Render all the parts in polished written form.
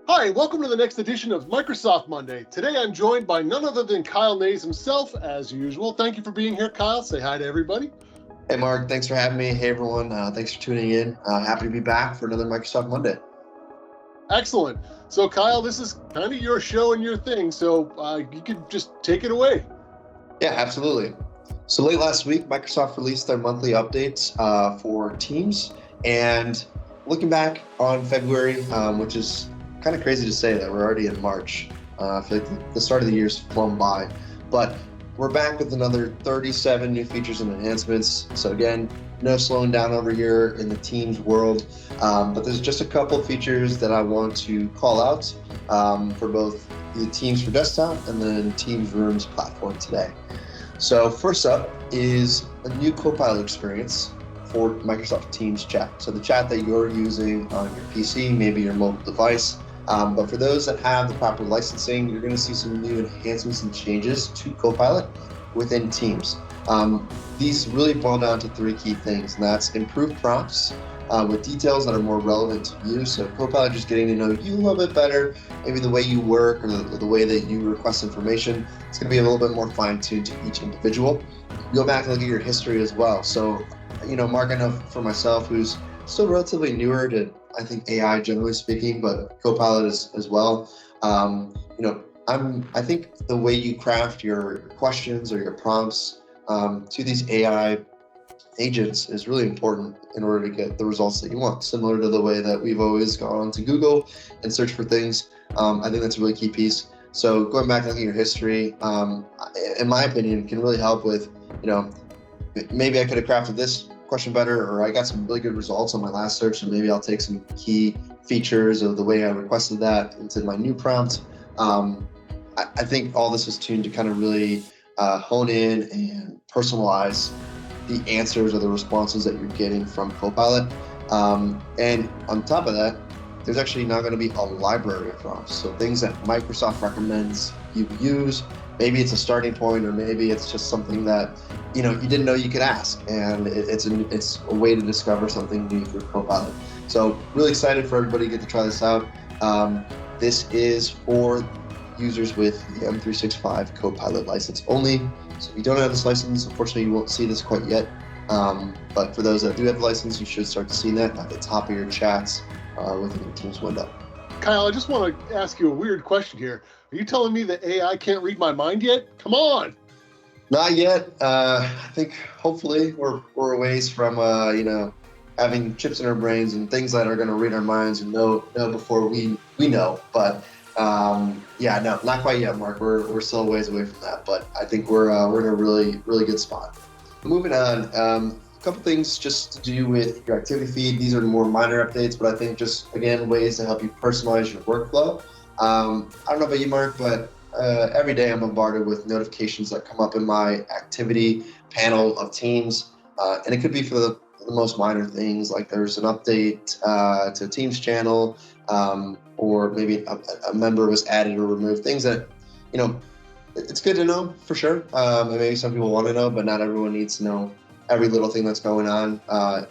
Hi, welcome to the next edition of Microsoft Monday. Today I'm joined by none other than Kyle Nehs himself, as usual. Thank you for being here, Kyle. Say hi to everybody. Hey, Mark. Thanks for having me. Hey, everyone. Thanks for tuning in. Happy to be back for another Microsoft Monday. Excellent. So, Kyle, this is kind of your show and your thing, so you could just take it away. Yeah, absolutely. So late last week, Microsoft released their monthly updates for Teams. And looking back on February, which is kind of crazy to say that we're already in March. I feel like the start of the year's flown by. But we're back with another 37 new features and enhancements. So again, no slowing down over here in the Teams world. But there's just a couple features that I want to call out for both the Teams for Desktop and then Teams Rooms platform today. So first up is a new Copilot experience for Microsoft Teams chat. So the chat that you're using on your PC, maybe your mobile device. But for those that have the proper licensing, you're going to see some new enhancements and changes to Copilot within Teams. These really boil down to three key things, and that's improved prompts with details that are more relevant to you. So Copilot just getting to know you a little bit better, maybe the way you work or the way that you request information. It's going to be a little bit more fine-tuned to each individual. Go back and look at your history as well. So, Mark, I know for myself, who's still relatively newer to, I think, AI generally speaking, but Copilot as well. I think the way you craft your questions or your prompts to these AI agents is really important in order to get the results that you want, similar to the way that we've always gone to Google and search for things. I think that's a really key piece. So going back and looking at your history, in my opinion, can really help with, maybe I could have crafted this question better, or I got some really good results on my last search, and maybe I'll take some key features of the way I requested that into my new prompt. I think all this is tuned to kind of really hone in and personalize the answers or the responses that you're getting from Copilot. And on top of that, there's actually now going to be a library of prompts. So things that Microsoft recommends you use. Maybe it's a starting point, or maybe it's just something that you didn't know you could ask, and it's a way to discover something new through Copilot. So really excited for everybody to get to try this out. This is for users with the M365 Copilot license only. So if you don't have this license, unfortunately you won't see this quite yet. But for those that do have the license, you should start to see that at the top of your chats within the Teams window. Kyle, I just want to ask you a weird question here. Are you telling me that AI can't read my mind yet? Come on. Not yet. I think hopefully we're a ways from having chips in our brains and things that are going to read our minds and know before we know. But no, not quite yet, Mark. We're still a ways away from that. But I think we're in a really good spot. Moving on. A couple things just to do with your activity feed. These are more minor updates, but I think just, again, ways to help you personalize your workflow. I don't know about you, Mark, but every day I'm bombarded with notifications that come up in my activity panel of Teams. And it could be for the most minor things, like there's an update to a Teams channel, or maybe a member was added or removed. Things that, it's good to know for sure. And maybe some people want to know, but not everyone needs to know every little thing that's going on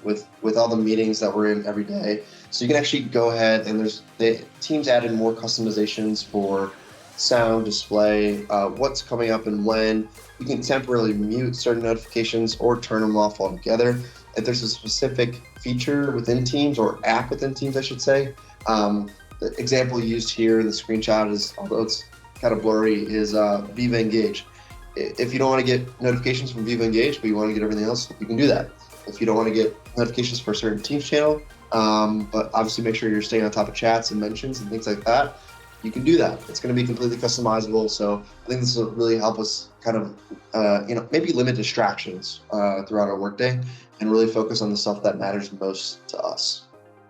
with all the meetings that we're in every day. So you can actually go ahead, and the Teams added more customizations for sound, display, what's coming up and when. You can temporarily mute certain notifications or turn them off altogether. If there's a specific feature within Teams, or app within Teams, I should say, the example used here in the screenshot is, although it's kind of blurry, is Viva Engage. If you don't want to get notifications from Viva Engage, but you want to get everything else, you can do that. If you don't want to get notifications for a certain Teams channel, but obviously make sure you're staying on top of chats and mentions and things like that, you can do that. It's going to be completely customizable. So I think this will really help us kind of, maybe limit distractions throughout our workday and really focus on the stuff that matters most to us.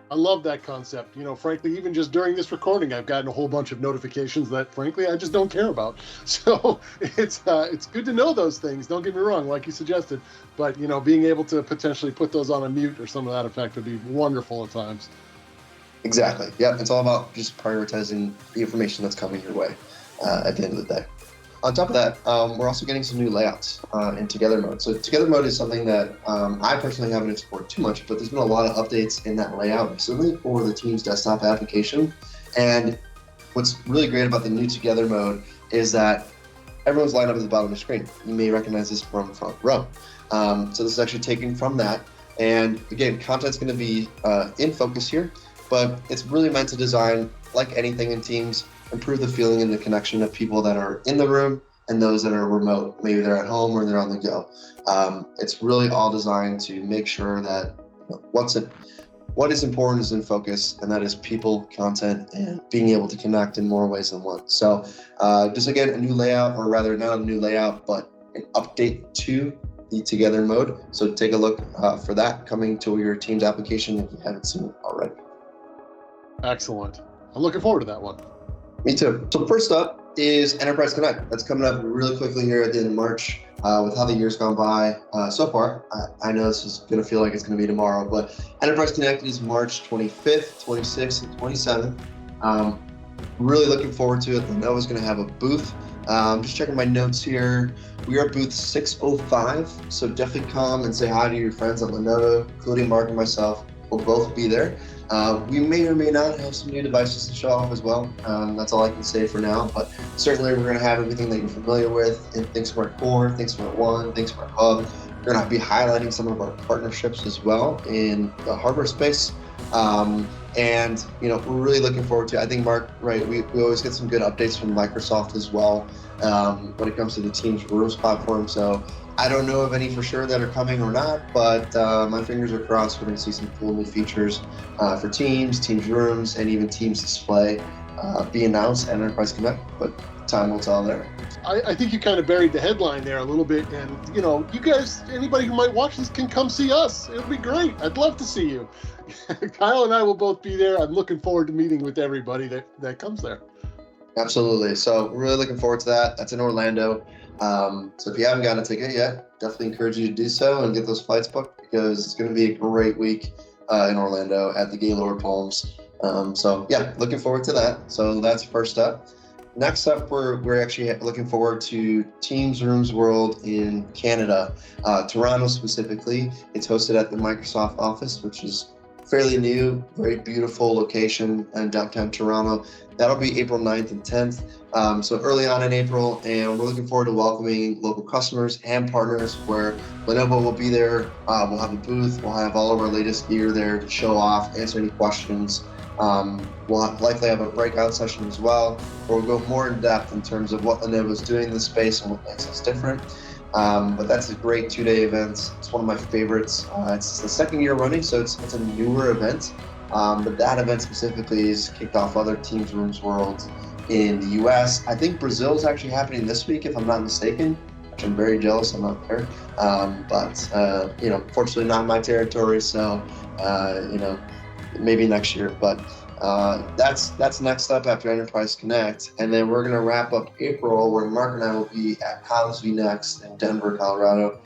I love that concept. Frankly, even just during this recording, I've gotten a whole bunch of notifications that, frankly, I just don't care about. So it's good to know those things. Don't get me wrong, like you suggested. But, being able to potentially put those on a mute or some of that effect would be wonderful at times. Exactly. Yeah, it's all about just prioritizing the information that's coming your way at the end of the day. On top of that, we're also getting some new layouts in Together Mode. So Together Mode is something that I personally haven't explored too much, but there's been a lot of updates in that layout recently for the Teams desktop application. And what's really great about the new Together mode is that everyone's lined up at the bottom of the screen. You may recognize this from front row. So this is actually taken from that. And again, content's going to be in focus here, but it's really meant to design, like anything in Teams, improve the feeling and the connection of people that are in the room and those that are remote. Maybe they're at home or they're on the go. It's really all designed to make sure that what is important is in focus, and that is people, content, and being able to connect in more ways than one. So just again, a new layout, or rather not a new layout, but an update to the Together mode. So take a look for that coming to your Teams application if you haven't seen it already. Excellent. I'm looking forward to that one. Me too. So first up is Enterprise Connect. That's coming up really quickly here at the end of March. With how the year's gone by so far, I know this is going to feel like it's going to be tomorrow, but Enterprise Connect is March 25th, 26th, and 27th. Really looking forward to it. Lenovo's going to have a booth. Just checking my notes here. We are booth 605, so definitely come and say hi to your friends at Lenovo, including Mark and myself. We'll both be there. We may or may not have some new devices to show off as well. That's all I can say for now, but certainly we're going to have everything that you're familiar with in ThinkSmart Core, ThinkSmart One, ThinkSmart Hub. We're going to be highlighting some of our partnerships as well in the hardware space. And we're really looking forward to it. I think, Mark, right, we always get some good updates from Microsoft as well when it comes to the Teams Rooms platform. So I don't know of any for sure that are coming or not, but my fingers are crossed. We're going to see some cool new features for Teams, Teams Rooms, and even Teams Display be announced at Enterprise Connect, but time will tell there. I think you kind of buried the headline there a little bit, and you guys, anybody who might watch this can come see us. It'll be great. I'd love to see you. Kyle and I will both be there. I'm looking forward to meeting with everybody that comes there. Absolutely. So we're really looking forward to that. That's in Orlando. So if you haven't gotten a ticket yet, definitely encourage you to do so and get those flights booked, because it's going to be a great week in Orlando at the Gaylord Palms. So yeah, looking forward to that. So that's first up. Next up, we're actually looking forward to Teams Rooms World in Canada, Toronto specifically. It's hosted at the Microsoft office, which is fairly new, very beautiful location in downtown Toronto. That'll be April 9th and 10th, so early on in April, and we're looking forward to welcoming local customers and partners where Lenovo will be there. We'll have a booth, we'll have all of our latest gear there to show off, answer any questions. We'll likely have a breakout session as well, where we'll go more in depth in terms of what Lenovo is doing in this space and what makes us different. But that's a great 2-day event. It's one of my favorites. It's the second year running, so it's a newer event. But that event specifically is kicked off other Teams Rooms World in the US. I think Brazil is actually happening this week, if I'm not mistaken, which I'm very jealous I'm not there. But fortunately not my territory, so maybe next year. But that's next up after Enterprise Connect, and then we're gonna wrap up April, where Mark and I will be at Comms Next in Denver, Colorado.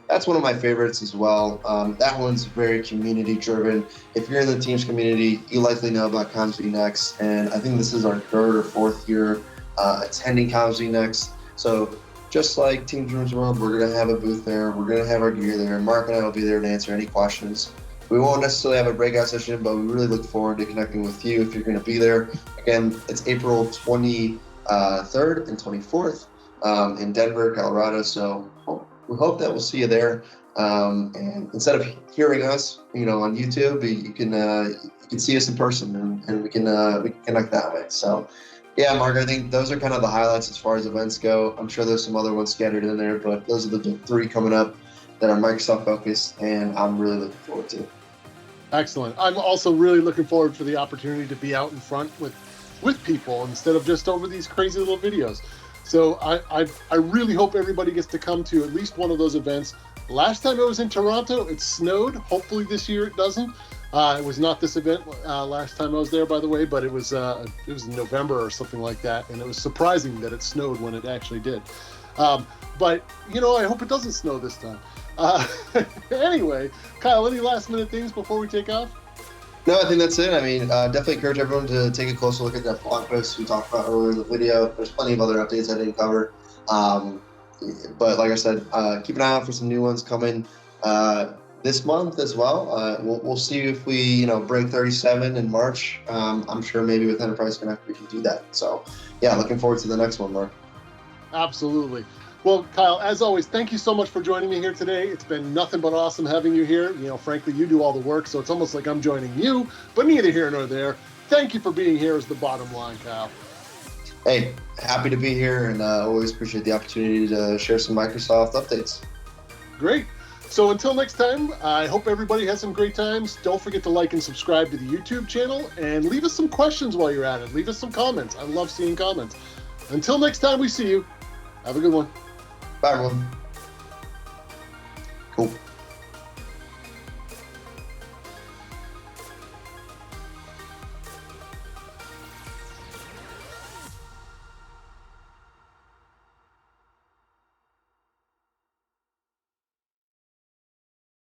That's one of my favorites as well. That one's very community driven. If you're in the Teams community, you likely know about Comms Next, and I think this is our 3rd or 4th year attending Comms Next. So just like Teams Rooms World, we're gonna have a booth there. We're gonna have our gear there. Mark and I will be there to answer any questions. We won't necessarily have a breakout session, but we really look forward to connecting with you if you're going to be there. Again, it's April 23rd and 24th in Denver, Colorado. So we hope that we'll see you there. And instead of hearing us, on YouTube, you can see us in person, and we can connect that way. So yeah, Mark, I think those are kind of the highlights as far as events go. I'm sure there's some other ones scattered in there, but those are the 3 coming up that are Microsoft focused, and I'm really looking forward to. Excellent. I'm also really looking forward for the opportunity to be out in front with people instead of just over these crazy little videos. So I really hope everybody gets to come to at least one of those events. Last time I was in Toronto, it snowed. Hopefully this year it doesn't. It was not this event last time I was there, by the way, but it was in November or something like that, and it was surprising that it snowed when it actually did. But I hope it doesn't snow this time. Anyway, Kyle, any last minute things before we take off? No, I think that's it. I mean, definitely encourage everyone to take a closer look at that blog post we talked about earlier in the video. There's plenty of other updates I didn't cover. But like I said, keep an eye out for some new ones coming. this month as well. We'll see if we break 37 in March. I'm sure maybe with Enterprise Connect we can do that. So yeah, looking forward to the next one, Mark. Absolutely. Well, Kyle, as always, thank you so much for joining me here today. It's been nothing but awesome having you here. Frankly, you do all the work, so it's almost like I'm joining you, but neither here nor there. Thank you for being here is the bottom line, Kyle. Hey, happy to be here, and always appreciate the opportunity to share some Microsoft updates. Great. So until next time, I hope everybody has some great times. Don't forget to like and subscribe to the YouTube channel, and leave us some questions while you're at it. Leave us some comments. I love seeing comments. Until next time we see you, have a good one. Bye, everyone. Cool.